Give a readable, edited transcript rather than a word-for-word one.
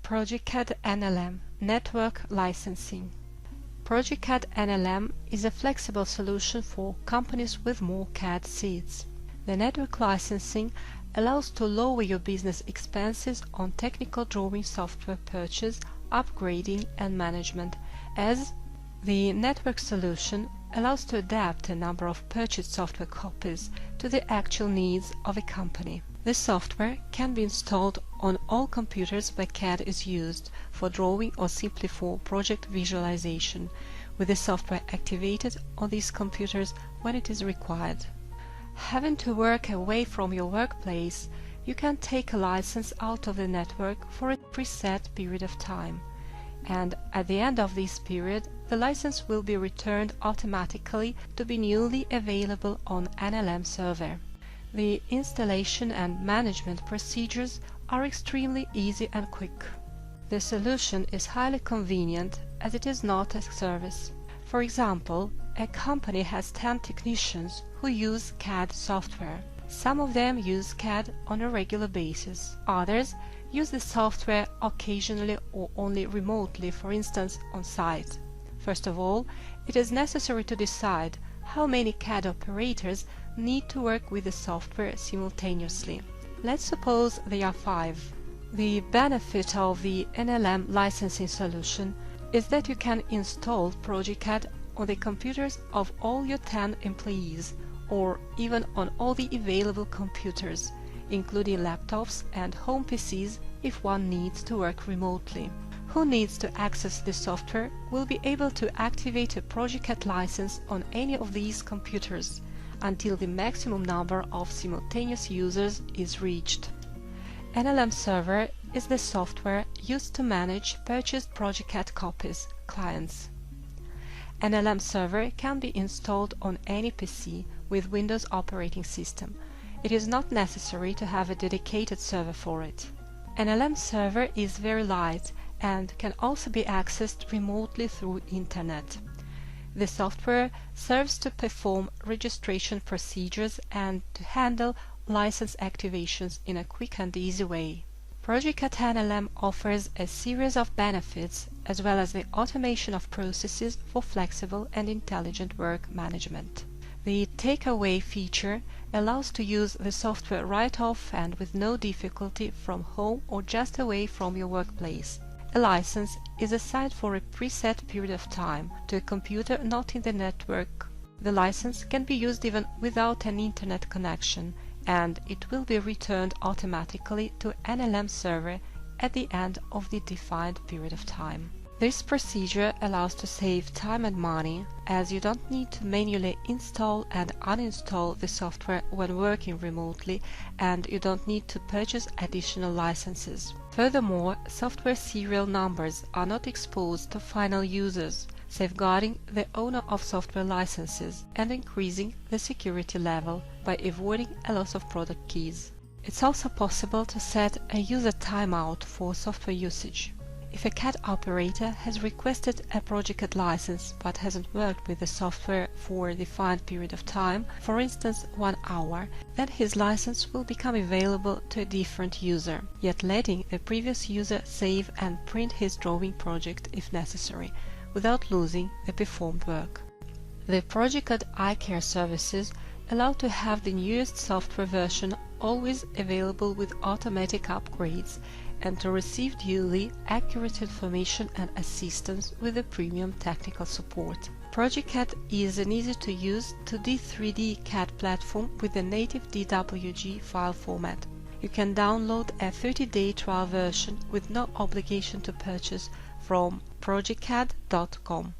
progeCAD NLM Network Licensing. progeCAD NLM is a flexible solution for companies with more CAD seats. The network licensing allows to lower your business expenses on technical drawing software purchase, upgrading and management, as the network solution allows to adapt a number of purchased software copies to the actual needs of a company. This software can be installed on all computers where CAD is used for drawing or simply for project visualization, with the software activated on these computers when it is required. Having to work away from your workplace, you can take a license out of the network for a preset period of time, and at the end of this period the license will be returned automatically to be newly available on NLM server. The installation and management procedures are extremely easy and quick. The solution is highly convenient as it is not a service. For example, a company has 10 technicians who use CAD software. Some of them use CAD on a regular basis. Others use the software occasionally or only remotely, for instance on site. First of all, it is necessary to decide how many CAD operators need to work with the software simultaneously. Let's suppose there are 5. The benefit of the NLM licensing solution is that you can install progeCAD on the computers of all your 10 employees, or even on all the available computers, including laptops and home PCs if one needs to work remotely. Who needs to access the software will be able to activate a progeCAD license on any of these computers until the maximum number of simultaneous users is reached. NLM Server is the software used to manage purchased progeCAD copies, clients. NLM Server can be installed on any PC with Windows operating system. It is not necessary to have a dedicated server for it. NLM Server is very light and can also be accessed remotely through Internet. The software serves to perform registration procedures and to handle license activations in a quick and easy way. progeCAD NLM offers a series of benefits as well as the automation of processes for flexible and intelligent work management. The takeaway feature allows to use the software right off and with no difficulty from home or just away from your workplace. A license is assigned for a preset period of time to a computer not in the network. The license can be used even without an internet connection, and it will be returned automatically to NLM server at the end of the defined period of time. This procedure allows to save time and money, as you don't need to manually install and uninstall the software when working remotely, and you don't need to purchase additional licenses. Furthermore, software serial numbers are not exposed to final users, safeguarding the owner of software licenses and increasing the security level by avoiding a loss of product keys. It's also possible to set a user timeout for software usage. If a CAD operator has requested a progeCAD license but hasn't worked with the software for a defined period of time, for instance 1 hour, then his license will become available to a different user, yet letting the previous user save and print his drawing project if necessary, without losing the performed work. The progeCAD iCare services allow to have the newest software version always available with automatic upgrades, and to receive duly accurate information and assistance with the premium technical support. progeCAD is an easy-to-use 2D 3D CAD platform with a native DWG file format. You can download a 30-day trial version with no obligation to purchase from progecad.com.